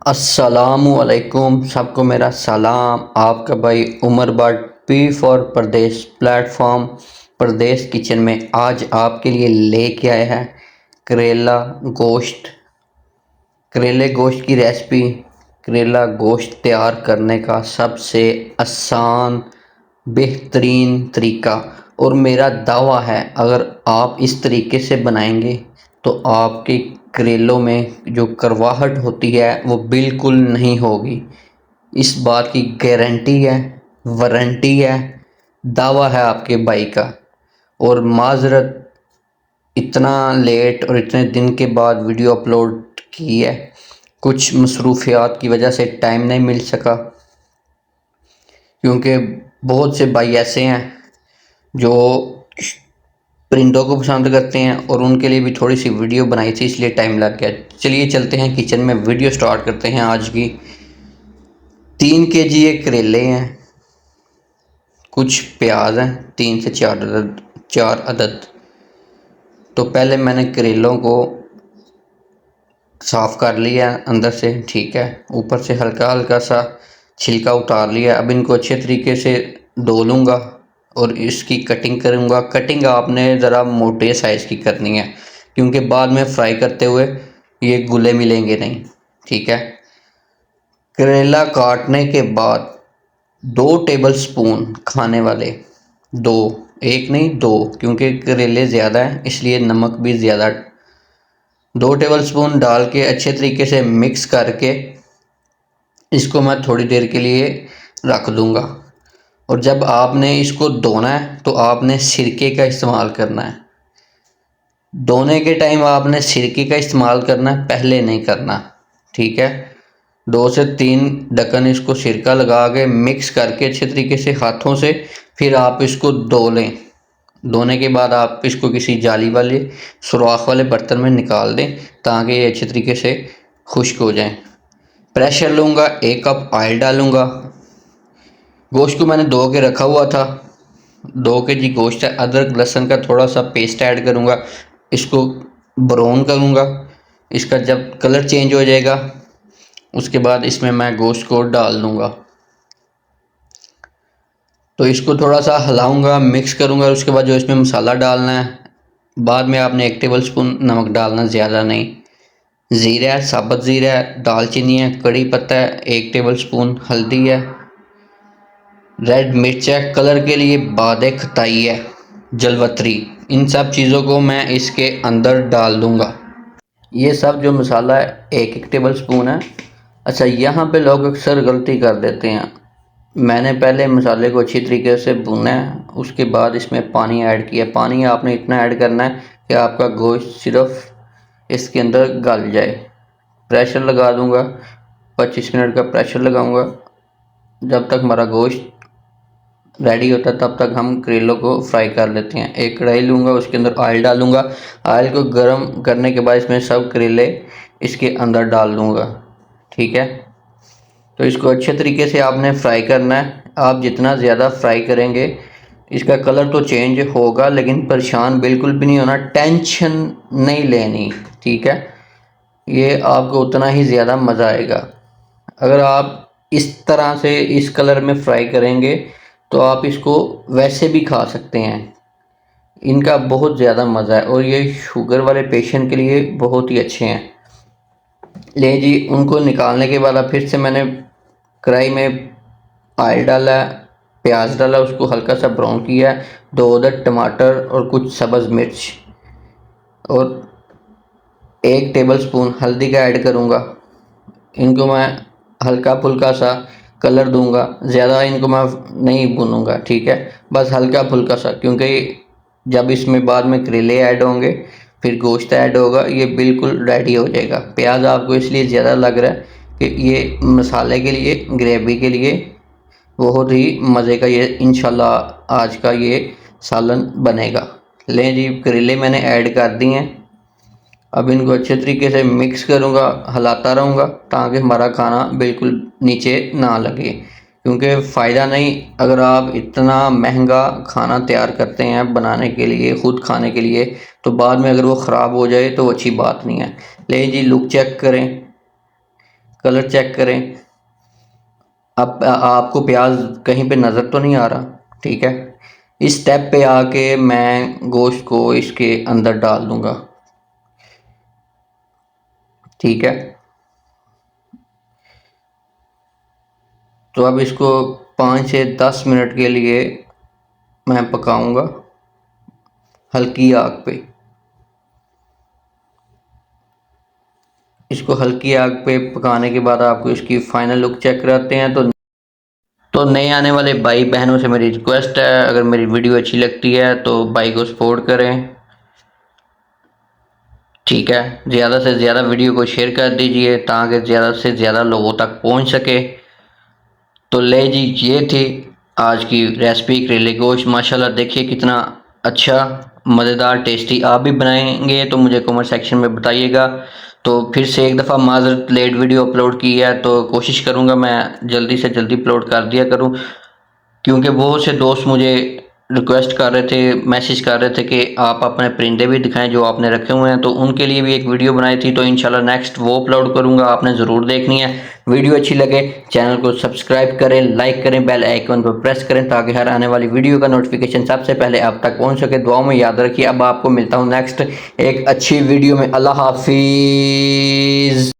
अस्सलामुअलैकुम सबको मेरा सलाम। आपका भाई Umar Butt P for Pradesh platform Pradesh kitchen में आज आपके लिए लेके आया है करेला गोश्त। करेले गोश्त की रेसिपी। करेला गोश्त तैयार करने का सबसे आसान बेहतरीन तरीका और मेरा दावा है अगर आप इस तरीके से बनाएंगे तो आपके करेलों में जो करवाहट होती है वो बिल्कुल नहीं होगी। इस बात की गारंटी है, वारंटी है, दावा है आपके भाई का। और माजरत इतना लेट और इतने दिन के बाद वीडियो अपलोड की है, कुछ मसरूफियात की वजह से टाइम नहीं मिल सका, क्योंकि बहुत से भाई ऐसे हैं जो परिंदों को पसंद करते हैं और उनके लिए भी थोड़ी सी वीडियो बनाई थी, इसलिए टाइम लग गया। चलिए चलते हैं किचन में, वीडियो स्टार्ट करते हैं आज की। 3 kg ये करेले हैं, कुछ प्याज हैं 3 से 4 अदद, 4 अदद। तो पहले मैंने करेलों को साफ़ कर लिया अंदर से, ठीक है, ऊपर से हल्का हल्का सा छिलका उतार लिया। अब इनको अच्छे तरीके से धो लूँगा और इसकी कटिंग करूँगा। कटिंग आपने ज़रा मोटे साइज़ की करनी है, क्योंकि बाद में फ्राई करते हुए ये गुले मिलेंगे नहीं, ठीक है। करेला काटने के बाद 2 टेबल स्पून खाने वाले, दो, एक नहीं दो, क्योंकि करेले ज़्यादा हैं इसलिए नमक भी ज़्यादा। 2 टेबल स्पून डाल के अच्छे तरीके से मिक्स करके इसको मैं थोड़ी देर के लिए रख दूँगा। और जब आपने इसको धोना है तो आपने सिरके का इस्तेमाल करना है। धोने के टाइम आपने सिरके का इस्तेमाल करना है, पहले नहीं करना, ठीक है। 2 से 3 ढक्कन इसको सिरका लगा के मिक्स करके अच्छे तरीके से हाथों से फिर आप इसको धो लें। धोने के बाद आप इसको किसी जाली वाले सुराख वाले बर्तन में निकाल दें ताकि ये अच्छे तरीके से खुश्क हो जाएं। प्रेशर लूँगा, 1 कप ऑयल डालूँगा। गोश्त को मैंने धो के रखा हुआ था, 2 kg गोश्त है। अदरक लहसुन का थोड़ा सा पेस्ट ऐड करूँगा, इसको ब्राउन करूँगा। इसका जब कलर चेंज हो जाएगा उसके बाद इसमें मैं गोश्त को डाल दूँगा। तो इसको थोड़ा सा हिलाऊँगा, मिक्स करूँगा। उसके बाद जो इसमें मसाला डालना है, बाद में आपने 1 टेबल स्पून नमक डालना, ज़्यादा नहीं। ज़ीरा है, साबुत ज़ीरा है, दालचीनी है, कड़ी पत्ता है, 1 टेबल स्पून हल्दी है, रेड मिर्च है कलर के लिए, बादे खताई है, जलवतरी। इन सब चीज़ों को मैं इसके अंदर डाल दूँगा। ये सब जो मसाला है 1 1 टेबल स्पून है। अच्छा, यहाँ पे लोग अक्सर गलती कर देते हैं। मैंने पहले मसाले को अच्छी तरीके से भुना है, उसके बाद इसमें पानी ऐड किया। पानी आपने इतना ऐड करना है कि आपका गोश्त सिर्फ इसके अंदर गल जाए। प्रेशर लगा दूंगा, 25 मिनट का प्रेशर लगाऊंगा। जब तक हमारा गोश्त रेडी होता है तब तक हम करेलों को फ्राई कर लेते हैं। एक कढ़ाई लूँगा, उसके अंदर ऑयल डालूँगा। ऑयल को गर्म करने के बाद इसमें सब करेले इसके अंदर डाल दूँगा, ठीक है। तो इसको अच्छे तरीके से आपने फ्राई करना है। आप जितना ज़्यादा फ्राई करेंगे इसका कलर तो चेंज होगा, लेकिन परेशान बिल्कुल भी नहीं होना, टेंशन नहीं लेनी, ठीक है। ये आपको उतना ही ज़्यादा मज़ा आएगा। अगर आप इस तरह से इस कलर में फ्राई करेंगे तो आप इसको वैसे भी खा सकते हैं। इनका बहुत ज़्यादा मज़ा है और ये शुगर वाले पेशेंट के लिए बहुत ही अच्छे हैं। ले जी, उनको निकालने के बाद अब फिर से मैंने कढ़ाई में ऑयल डाला, प्याज डाला, उसको हल्का सा ब्राउन किया, 2 अदद टमाटर और कुछ सब्ज़ मिर्च और 1 टेबल स्पून हल्दी का ऐड करूँगा। इनको मैं हल्का फुल्का सा कलर दूंगा, ज़्यादा इनको मैं नहीं भूनूंगा, ठीक है, बस हल्का फुल्का सा, क्योंकि जब इसमें बाद में करेले ऐड होंगे फिर गोश्त ऐड होगा, ये बिल्कुल रेडी हो जाएगा। प्याज आपको इसलिए ज़्यादा लग रहा है कि ये मसाले के लिए, ग्रेवी के लिए बहुत ही मज़े का ये इंशाल्लाह आज का ये सालन बनेगा। लें जी, करेले मैंने ऐड कर दिए हैं। अब इनको अच्छे तरीके से मिक्स करूँगा, हिलाता रहूँगा ताकि हमारा खाना बिल्कुल नीचे ना लगे, क्योंकि फ़ायदा नहीं अगर आप इतना महंगा खाना तैयार करते हैं बनाने के लिए, ख़ुद खाने के लिए, तो बाद में अगर वो ख़राब हो जाए तो अच्छी बात नहीं है। लेकिन जी, लुक चेक करें, कलर चेक करें। अब आपको प्याज कहीं पे नज़र तो नहीं आ रहा, ठीक है। इस स्टेप पे आके मैं गोश्त को इसके अंदर डाल दूंगा, ठीक है। तो अब इसको 5 से 10 मिनट के लिए मैं पकाऊंगा हल्की आग पे। इसको हल्की आग पे पकाने के बाद आपको इसकी फाइनल लुक चेक कराते हैं। तो नए आने वाले भाई बहनों से मेरी रिक्वेस्ट है, अगर मेरी वीडियो अच्छी लगती है तो भाई को सपोर्ट करें, ठीक है। ज़्यादा से ज़्यादा वीडियो को शेयर कर दीजिए ताकि ज़्यादा से ज़्यादा लोगों तक पहुंच सके। तो ले जी, ये थी आज की रेसिपी करेले गोश्त। माशाल्लाह देखिए कितना अच्छा, मज़ेदार, टेस्टी। आप भी बनाएंगे तो मुझे कमेंट सेक्शन में बताइएगा। तो फिर से एक दफ़ा माज़रत, लेट वीडियो अपलोड की है, तो कोशिश करूँगा मैं जल्दी से जल्दी अपलोड कर दिया करूँ, क्योंकि बहुत से दोस्त मुझे रिक्वेस्ट कर रहे थे, मैसेज कर रहे थे कि आप अपने परिंदे भी दिखाएं जो आपने रखे हुए हैं। तो उनके लिए भी एक वीडियो बनाई थी, तो इंशाल्लाह नेक्स्ट वो अपलोड करूंगा, आपने ज़रूर देखनी है। वीडियो अच्छी लगे चैनल को सब्सक्राइब करें, लाइक करें, बेल आइकन पर प्रेस करें ताकि हर आने वाली वीडियो का नोटिफिकेशन सबसे पहले आप तक पहुँच सके। दुआओं में याद रखिए। अब आपको मिलता हूँ नेक्स्ट एक अच्छी वीडियो में। अल्लाह हाफिज़।